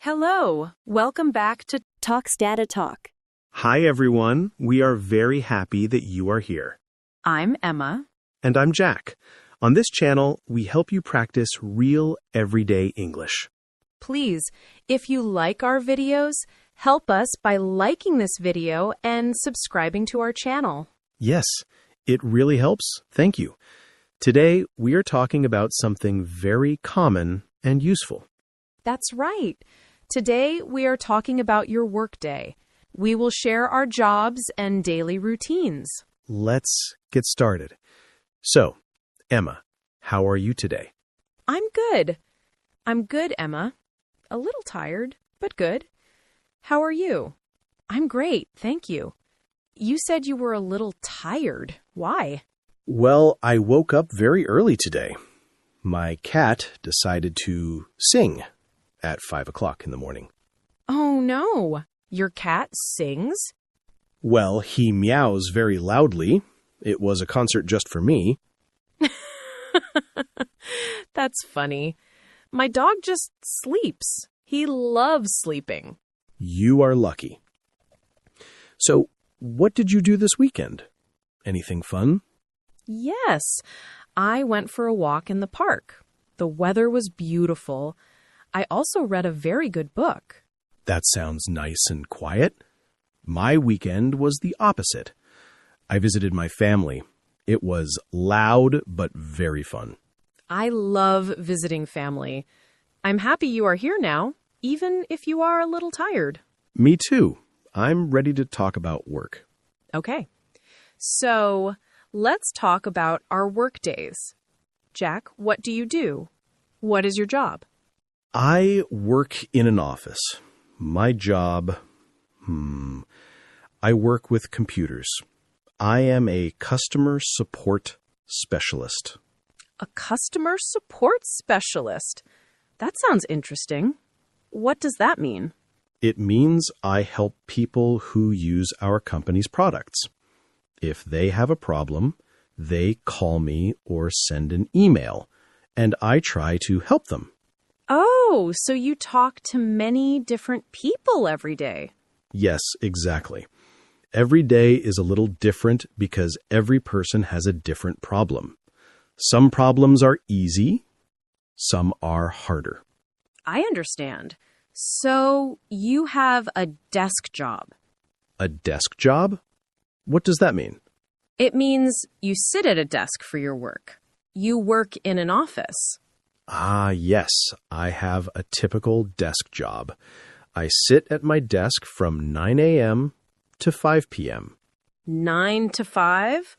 Hello, welcome back to Talks Dada Talk. Hi, everyone. We are very happy that you are here. I'm Emma. And I'm Jack. On this channel, we help you practice real, everyday English. Please, if you like our videos, help us by liking this video and subscribing to our channel. Yes, it really helps. Thank you. Today, we are talking about something very common and useful. That's right. Today, we are talking about your workday. We will share our jobs and daily routines. Let's get started. So, Emma, how are you today? I'm good. I'm good, Emma. A little tired, but good. How are you? I'm great, thank you. You said you were a little tired. Why? Well, I woke up very early today. My cat decided to sing at 5 o'clock in the morning. Oh, no. Your cat sings? Well, he meows very loudly. It was a concert just for me. That's funny. My dog just sleeps. He loves sleeping. You are lucky. So, what did you do this weekend? Anything fun? Yes. I went for a walk in the park. The weather was beautiful. I also read a very good book. That sounds nice and quiet. My weekend was the opposite. I visited my family. It was loud but very fun. I love visiting family. I'm happy you are here now, even if you are a little tired. Me too. I'm ready to talk about work. Okay. So, let's talk about our work days. Jack, what do you do? What is your job? I work in an office. My job, I work with computers. I am a customer support specialist. A customer support specialist? That sounds interesting. What does that mean? It means I help people who use our company's products. If they have a problem, they call me or send an email, and I try to help them. Oh, so you talk to many different people every day. Yes, exactly. Every day is a little different because every person has a different problem. Some problems are easy, some are harder. I understand. So you have a desk job. A desk job? What does that mean? It means you sit at a desk for your work. You work in an office. Ah, yes, I have a typical desk job. I sit at my desk from 9 a.m. to 5 p.m. 9 to 5?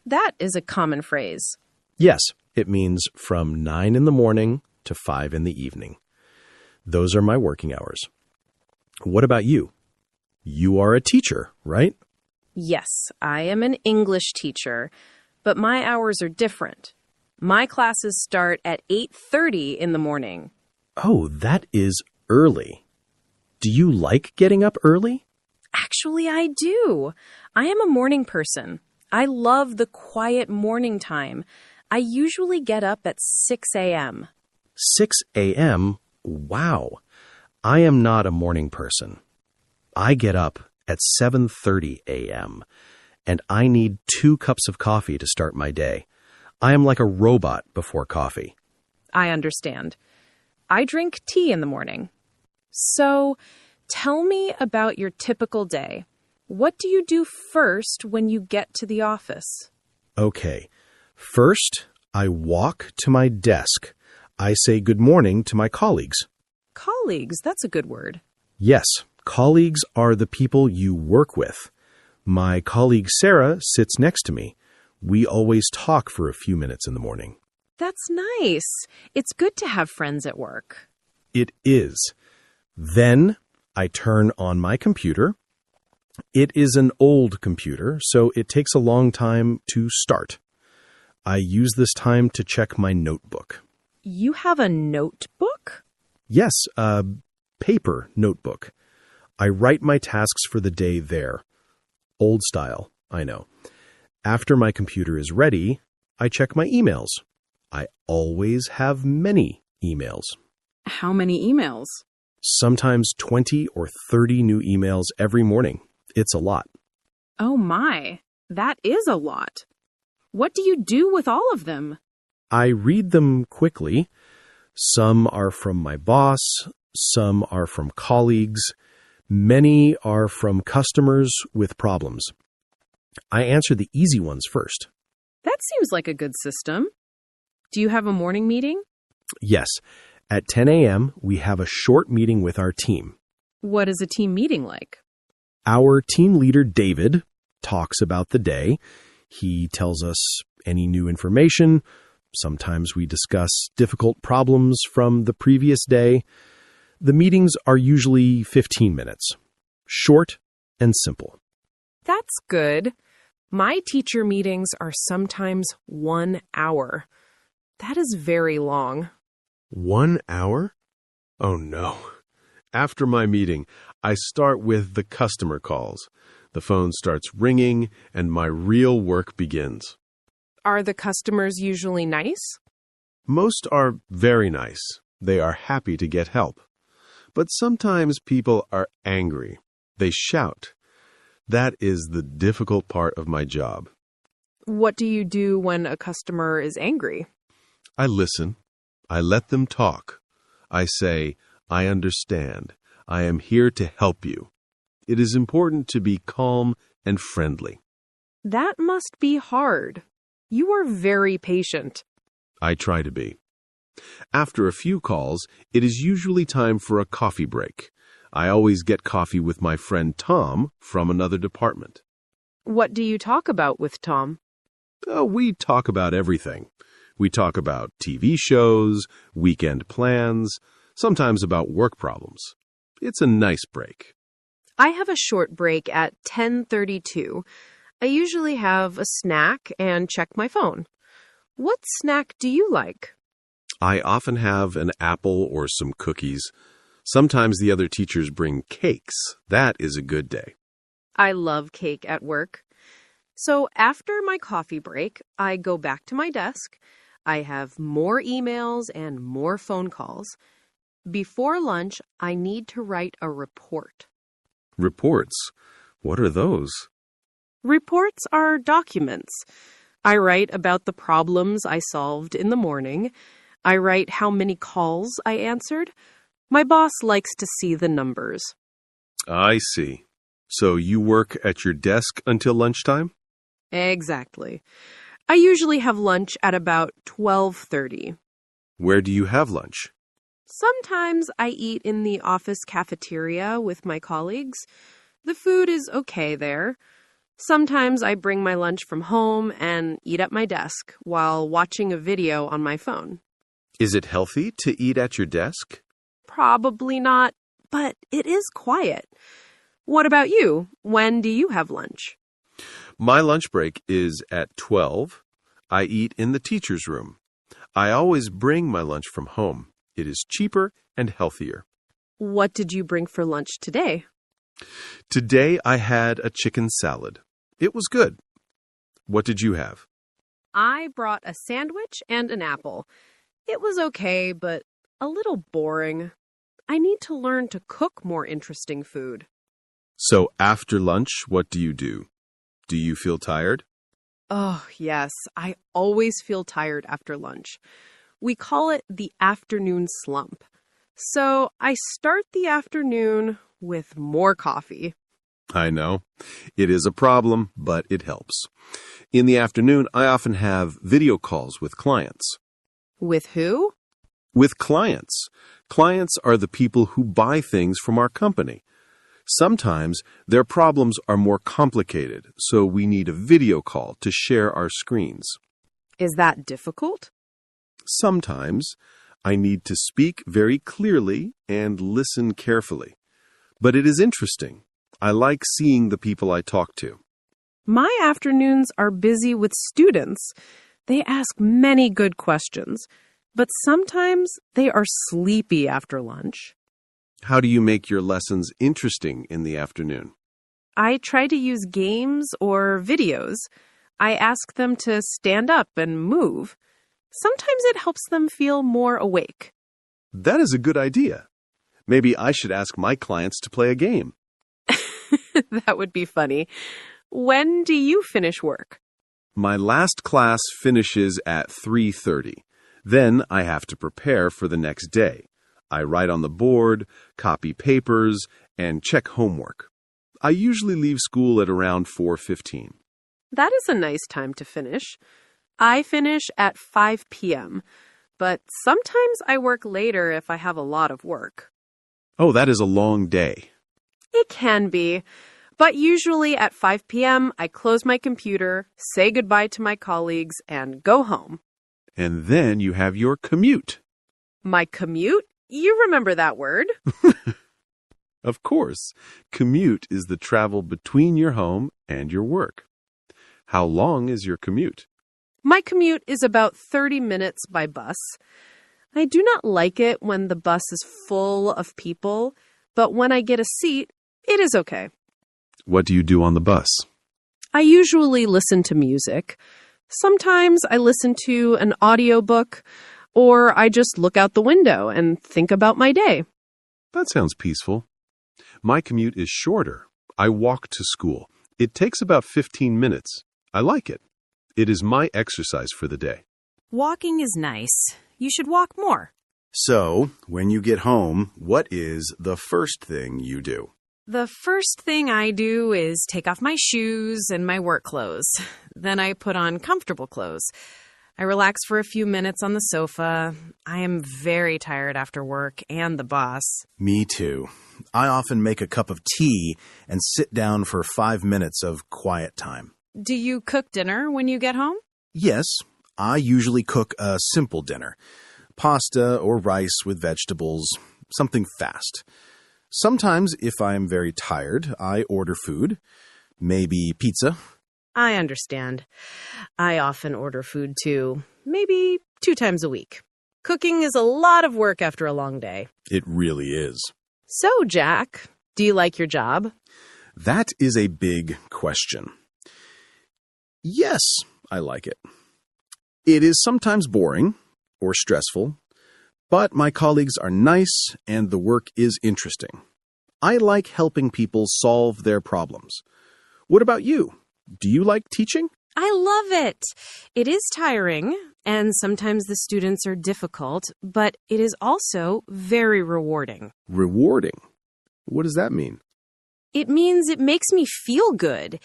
That is a common phrase. Yes, it means from 9 in the morning to 5 in the evening. Those are my working hours. What about you? You are a teacher, right? Yes, I am an English teacher, but my hours are different. My classes start at 8:30 in the morning. Oh, that is early. Do you like getting up early? Actually, I do. I am a morning person. I love the quiet morning time. I usually get up at 6 a.m. 6 a.m.? Wow. I am not a morning person. I get up at 7:30 a.m., and I need 2 cups of coffee to start my day. I am like a robot before coffee. I understand. I drink tea in the morning. So, tell me about your typical day. What do you do first when you get to the office? Okay. First, I walk to my desk. I say good morning to my colleagues. Colleagues, that's a good word. Yes, colleagues are the people you work with. My colleague Sarah sits next to me. We always talk for a few minutes in the morning. That's nice. It's good to have friends at work. It is. Then I turn on my computer. It is an old computer, so it takes a long time to start. I use this time to check my notebook. You have a notebook? Yes, a paper notebook. I write my tasks for the day there. Old style, I know. After my computer is ready, I check my emails. I always have many emails. How many emails? Sometimes 20 or 30 new emails every morning. It's a lot. Oh my, that is a lot. What do you do with all of them? I read them quickly. Some are from my boss. Some are from colleagues. Many are from customers with problems. I answer the easy ones first. That seems like a good system. Do you have a morning meeting? Yes. At 10 a.m., we have a short meeting with our team. What is a team meeting like? Our team leader, David, talks about the day. He tells us any new information. Sometimes we discuss difficult problems from the previous day. The meetings are usually 15 minutes. Short and simple. That's good. My teacher meetings are sometimes 1 hour. That is very long. 1 hour? Oh no. After my meeting, I start with the customer calls. The phone starts ringing and my real work begins. Are the customers usually nice? Most are very nice. They are happy to get help. But sometimes people are angry. They shout. That is the difficult part of my job. What do you do when a customer is angry? I listen. I let them talk. I say, I understand. I am here to help you. It is important to be calm and friendly. That must be hard. You are very patient. I try to be. After a few calls, it is usually time for a coffee break. I always get coffee with my friend Tom from another department. What do you talk about with Tom? We talk about everything. We talk about TV shows, weekend plans, sometimes about work problems. It's a nice break. I have a short break at 10:32. I usually have a snack and check my phone. What snack do you like? I often have an apple or some cookies. Sometimes the other teachers bring cakes. That is a good day. I love cake at work. So after my coffee break, I go back to my desk. I have more emails and more phone calls. Before lunch, I need to write a report. Reports? What are those? Reports are documents. I write about the problems I solved in the morning. I write how many calls I answered. My boss likes to see the numbers. I see. So you work at your desk until lunchtime? Exactly. I usually have lunch at about 12:30. Where do you have lunch? Sometimes I eat in the office cafeteria with my colleagues. The food is okay there. Sometimes I bring my lunch from home and eat at my desk while watching a video on my phone. Is it healthy to eat at your desk? Probably not, but it is quiet. What about you? When do you have lunch? My lunch break is at 12. I eat in the teacher's room. I always bring my lunch from home. It is cheaper and healthier. What did you bring for lunch today? Today I had a chicken salad. It was good. What did you have? I brought a sandwich and an apple. It was okay, but a little boring. I need to learn to cook more interesting food. So after lunch, what do you do? Do you feel tired? Oh, yes. I always feel tired after lunch. We call it the afternoon slump. So I start the afternoon with more coffee. I know. It is a problem, but it helps. In the afternoon, I often have video calls with clients. With who? With clients. Clients are the people who buy things from our company. Sometimes their problems are more complicated, so we need a video call to share our screens. Is that difficult? Sometimes I need to speak very clearly and listen carefully. But it is interesting. I like seeing the people I talk to. My afternoons are busy with students. They ask many good questions, but sometimes they are sleepy after lunch. How do you make your lessons interesting in the afternoon? I try to use games or videos. I ask them to stand up and move. Sometimes it helps them feel more awake. That is a good idea. Maybe I should ask my clients to play a game. That would be funny. When do you finish work? My last class finishes at 3:30. Then I have to prepare for the next day. I write on the board, copy papers, and check homework. I usually leave school at around 4:15. That is a nice time to finish. I finish at 5 p.m., but sometimes I work later if I have a lot of work. Oh, that is a long day. It can be, but usually at 5 p.m., I close my computer, say goodbye to my colleagues, and go home. And then you have your commute. My commute? You remember that word? Of course, commute is the travel between your home and your work. How long is your commute? My commute is about 30 minutes by bus. I do not like it when the bus is full of people, but when I get a seat, it is okay. What do you do on the bus? I usually listen to music. Sometimes I listen to an audiobook, or I just look out the window and think about my day. That sounds peaceful. My commute is shorter. I walk to school. It takes about 15 minutes. I like it. It is my exercise for the day. Walking is nice. You should walk more. So, when you get home, what is the first thing you do? The first thing I do is take off my shoes and my work clothes. Then I put on comfortable clothes. I relax for a few minutes on the sofa. I am very tired after work and the bus. Me too. I often make a cup of tea and sit down for 5 minutes of quiet time. Do you cook dinner when you get home? Yes, I usually cook a simple dinner. Pasta or rice with vegetables, something fast. Sometimes, if I am very tired, I order food. Maybe pizza. I understand. I often order food too, maybe 2 times a week. Cooking is a lot of work after a long day. It really is. So, Jack, do you like your job? That is a big question. Yes, I like it. It is sometimes boring or stressful, but my colleagues are nice and the work is interesting. I like helping people solve their problems. What about you? Do you like teaching? I love it. It is tiring, and sometimes the students are difficult, but it is also very rewarding. Rewarding? What does that mean? It means it makes me feel good.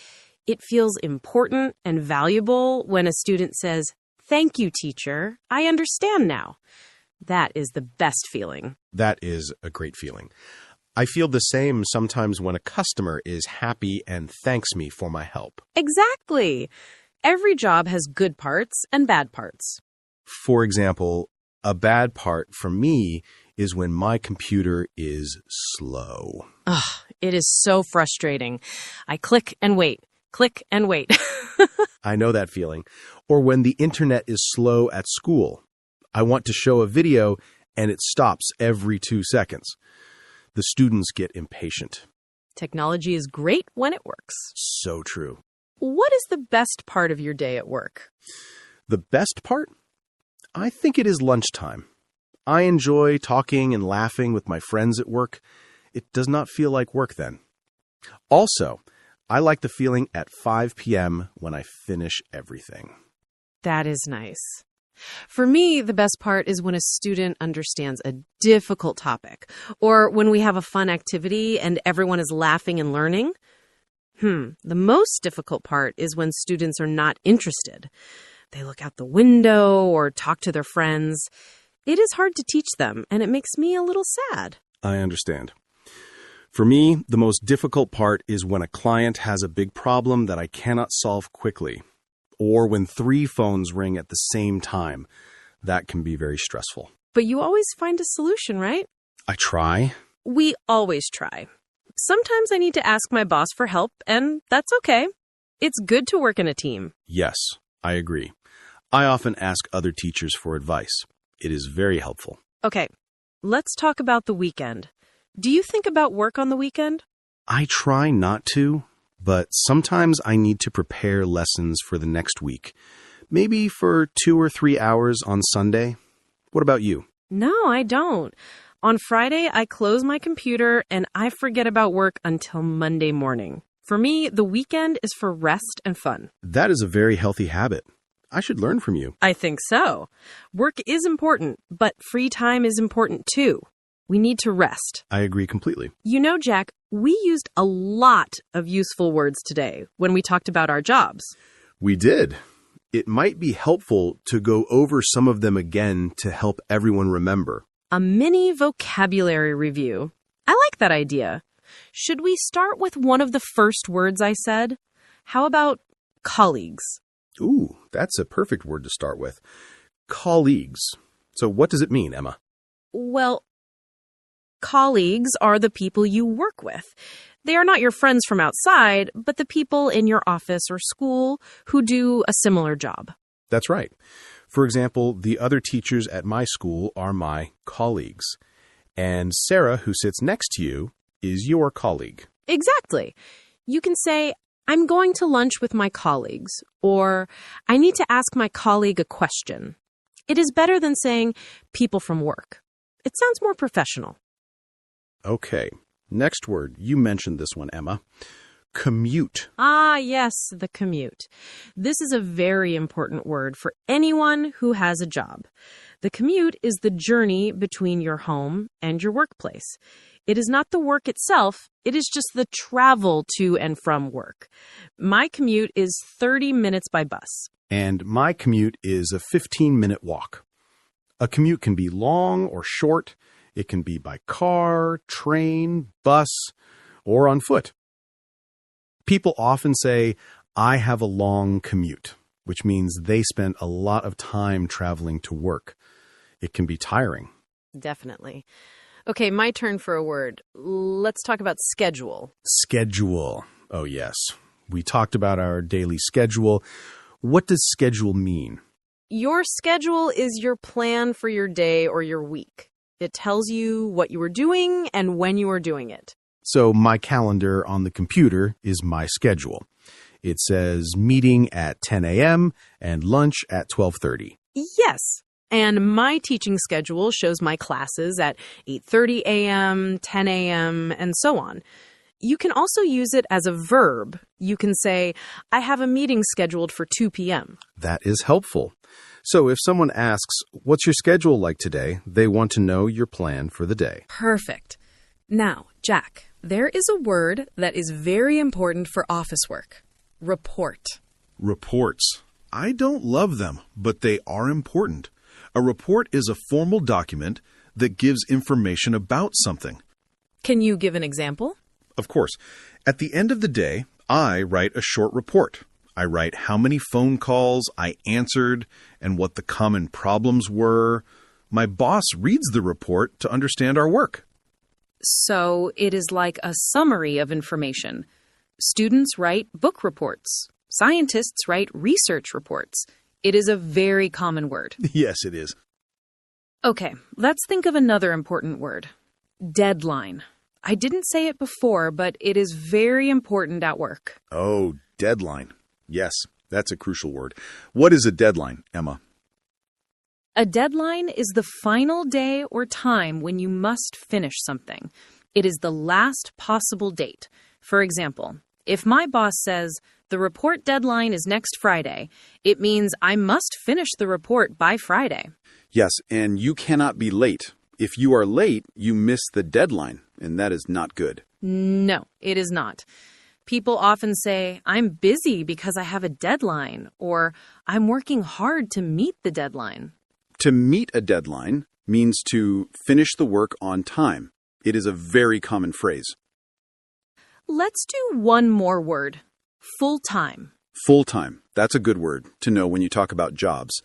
It feels important and valuable when a student says, "Thank you, teacher. I understand now." That is the best feeling. That is a great feeling. I feel the same sometimes when a customer is happy and thanks me for my help. Exactly. Every job has good parts and bad parts. For example, a bad part for me is when my computer is slow. Ugh, it is so frustrating. I click and wait. Click and wait. I know that feeling. Or when the internet is slow at school. I want to show a video and it stops every 2 seconds. The students get impatient. Technology is great when it works. So true. What is the best part of your day at work? The best part? I think it is lunchtime. I enjoy talking and laughing with my friends at work. It does not feel like work then. Also, I like the feeling at 5 p.m. when I finish everything. That is nice. For me, the best part is when a student understands a difficult topic, or when we have a fun activity and everyone is laughing and learning. The most difficult part is when students are not interested. They look out the window or talk to their friends. It is hard to teach them, and it makes me a little sad. I understand. For me, the most difficult part is when a client has a big problem that I cannot solve quickly, or when 3 phones ring at the same time. That can be very stressful. But you always find a solution, right? I try. We always try. Sometimes I need to ask my boss for help, and that's okay. It's good to work in a team. Yes, I agree. I often ask other teachers for advice. It is very helpful. Okay, let's talk about the weekend. Do you think about work on the weekend? I try not to, but sometimes I need to prepare lessons for the next week. Maybe for 2 or 3 hours on Sunday. What about you? No, I don't. On Friday, I close my computer and I forget about work until Monday morning. For me, the weekend is for rest and fun. That is a very healthy habit. I should learn from you. I think so. Work is important, but free time is important too. We need to rest. I agree completely. You know, Jack, we used a lot of useful words today when we talked about our jobs. We did. It might be helpful to go over some of them again to help everyone remember. A mini vocabulary review. I like that idea. Should we start with one of the first words I said? How about colleagues? Ooh, that's a perfect word to start with. Colleagues. So what does it mean, Emma? Well, colleagues are the people you work with. They are not your friends from outside, but the people in your office or school who do a similar job. That's right. For example, the other teachers at my school are my colleagues. And Sarah, who sits next to you, is your colleague. Exactly. You can say, I'm going to lunch with my colleagues, or I need to ask my colleague a question. It is better than saying people from work. It sounds more professional. Okay. Next word. You mentioned this one, Emma. Commute. Ah, yes, the commute. This is a very important word for anyone who has a job. The commute is the journey between your home and your workplace. It is not the work itself, it is just the travel to and from work. My commute is 30 minutes by bus. And my commute is a 15-minute walk. A commute can be long or short. It can be by car, train, bus, or on foot. People often say, I have a long commute, which means they spend a lot of time traveling to work. It can be tiring. Definitely. Okay, my turn for a word. Let's talk about schedule. Schedule. Oh, yes. We talked about our daily schedule. What does schedule mean? Your schedule is your plan for your day or your week. It tells you what you are doing and when you are doing it. So my calendar on the computer is my schedule. It says meeting at 10 a.m. and lunch at 12:30. Yes. And my teaching schedule shows my classes at 8:30 a.m., 10 a.m., and so on. You can also use it as a verb. You can say, I have a meeting scheduled for 2 p.m. That is helpful. So if someone asks, what's your schedule like today? They want to know your plan for the day. Perfect. Now, Jack, there is a word that is very important for office work. Report. Reports. I don't love them, but they are important. A report is a formal document that gives information about something. Can you give an example? Of course. At the end of the day, I write a short report. I write how many phone calls I answered and what the common problems were. My boss reads the report to understand our work. So it is like a summary of information. Students write book reports. Scientists write research reports. It is a very common word. Yes, it is. Okay, let's think of another important word. Deadline. I didn't say it before, but it is very important at work. Oh, deadline. Yes, that's a crucial word. What is a deadline, Emma? A deadline is the final day or time when you must finish something. It is the last possible date. For example, if my boss says, the report deadline is next Friday, it means I must finish the report by Friday. Yes, and you cannot be late. If you are late, you miss the deadline, and that is not good. No, it is not. People often say, I'm busy because I have a deadline, or I'm working hard to meet the deadline. To meet a deadline means to finish the work on time. It is a very common phrase. Let's do one more word. Full-time. Full-time. That's a good word to know when you talk about jobs.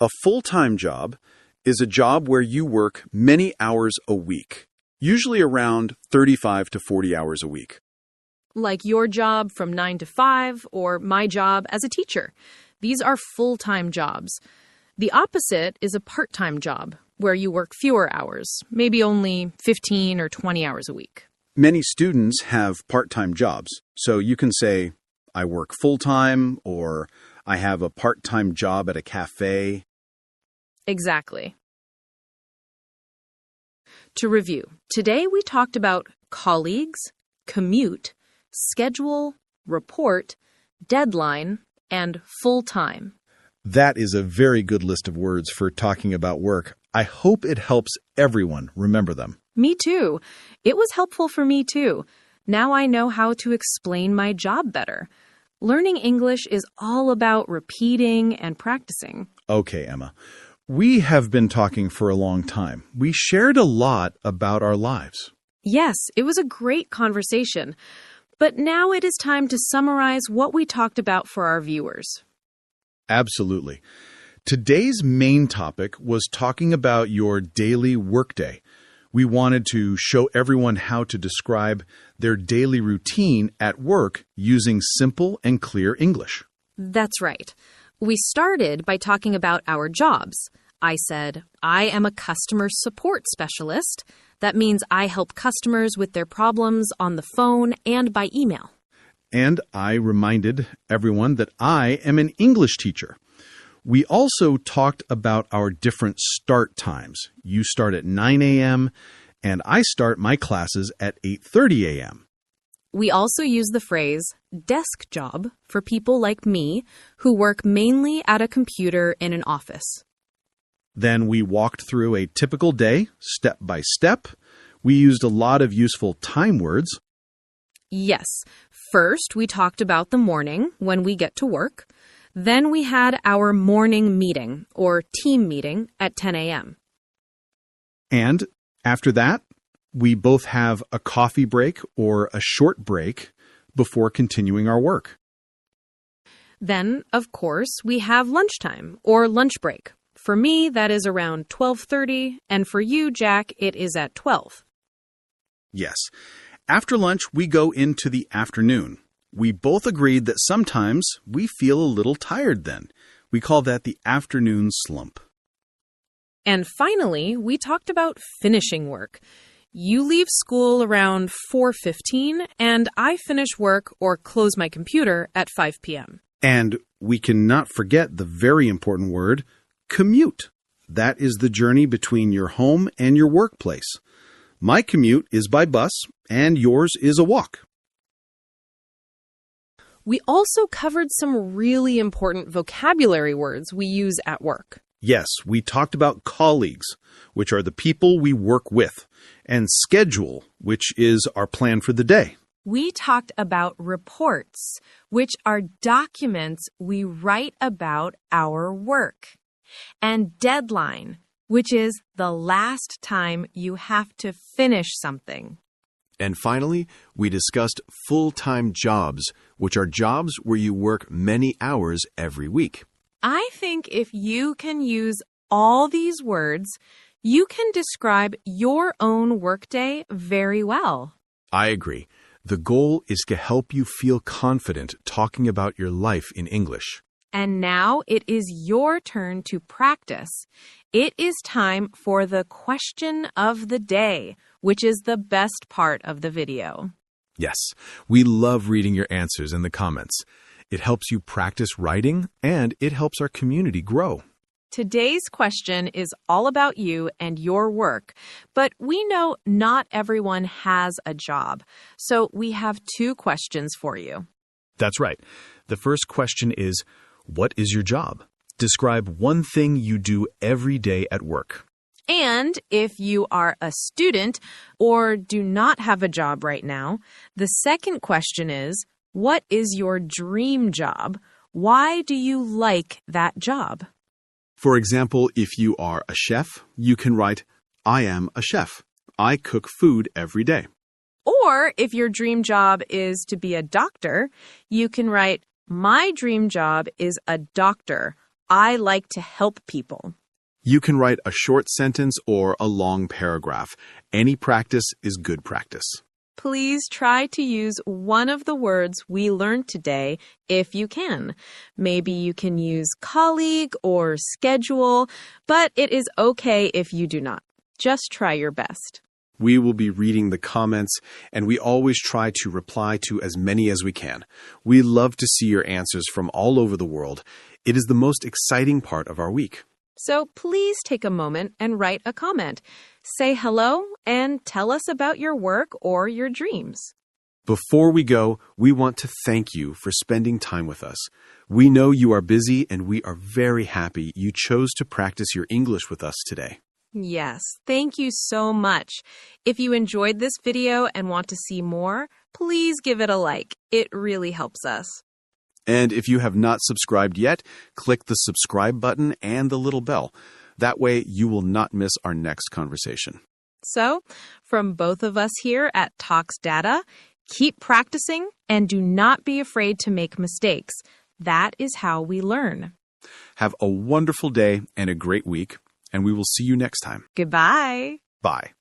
A full-time job is a job where you work many hours a week, usually around 35 to 40 hours a week. Like your job from 9 to 5 or my job as a teacher. These are full-time jobs. The opposite is a part-time job where you work fewer hours, maybe only 15 or 20 hours a week. Many students have part-time jobs, so you can say, I work full-time, or I have a part-time job at a cafe. Exactly. To review, today we talked about colleagues, commute, schedule, report, deadline, and full-time. That is a very good list of words for talking about work. I hope it helps everyone remember them. Me too. It was helpful for me too. Now I know how to explain my job better. Learning English is all about repeating and practicing. Okay, Emma. We have been talking for a long time. We shared a lot about our lives. Yes, it was a great conversation. But now it is time to summarize what we talked about for our viewers. Absolutely. Today's main topic was talking about your daily workday. We wanted to show everyone how to describe their daily routine at work using simple and clear English. That's right. We started by talking about our jobs. I said, I am a customer support specialist. That means I help customers with their problems on the phone and by email. And I reminded everyone that I am an English teacher. We also talked about our different start times. You start at 9 a.m., and I start my classes at 8:30 a.m. We also use the phrase desk job for people like me who work mainly at a computer in an office. Then we walked through a typical day, step by step. We used a lot of useful time words. Yes. First, we talked about the morning when we get to work. Then we had our morning meeting or team meeting at 10 a.m. And after that, we both have a coffee break or a short break before continuing our work. Then, of course, we have lunchtime or lunch break. For me, that is around 12:30, and for you, Jack, it is at 12. Yes. After lunch, we go into the afternoon. We both agreed that sometimes we feel a little tired then. We call that the afternoon slump. And finally, we talked about finishing work. You leave school around 4:15, and I finish work or close my computer at 5 p.m. And we cannot forget the very important word, commute. That is the journey between your home and your workplace. My commute is by bus, and yours is a walk. We also covered some really important vocabulary words we use at work. Yes, we talked about colleagues, which are the people we work with, and schedule, which is our plan for the day. We talked about reports, which are documents we write about our work, and deadline, which is the last time you have to finish something. And finally, we discussed full-time jobs, which are jobs where you work many hours every week. I think if you can use all these words, you can describe your own workday very well. I agree. The goal is to help you feel confident talking about your life in English. And now it is your turn to practice. It is time for the question of the day, which is the best part of the video. Yes, we love reading your answers in the comments. It helps you practice writing, and it helps our community grow. Today's question is all about you and your work, but we know not everyone has a job, so we have two questions for you. That's right. The first question is, what is your job? Describe one thing you do every day at work. And if you are a student or do not have a job right now, the second question is, what is your dream job? Why do you like that job? For example, if you are a chef, you can write, I am a chef. I cook food every day. Or if your dream job is to be a doctor, you can write, my dream job is a doctor. I like to help people. You can write a short sentence or a long paragraph. Any practice is good practice. Please try to use one of the words we learned today if you can. Maybe you can use colleague or schedule, but it is okay if you do not. Just try your best. We will be reading the comments, and we always try to reply to as many as we can. We love to see your answers from all over the world. It is the most exciting part of our week. So please take a moment and write a comment. Say hello and tell us about your work or your dreams. Before we go, we want to thank you for spending time with us. We know you are busy and we are very happy you chose to practice your English with us today. Yes, thank you so much. If you enjoyed this video and want to see more, please give it a like. It really helps us. And if you have not subscribed yet, click the subscribe button and the little bell. That way you will not miss our next conversation. So, from both of us here at Talks Dada, keep practicing and do not be afraid to make mistakes. That is how we learn. Have a wonderful day and a great week, and we will see you next time. Goodbye. Bye.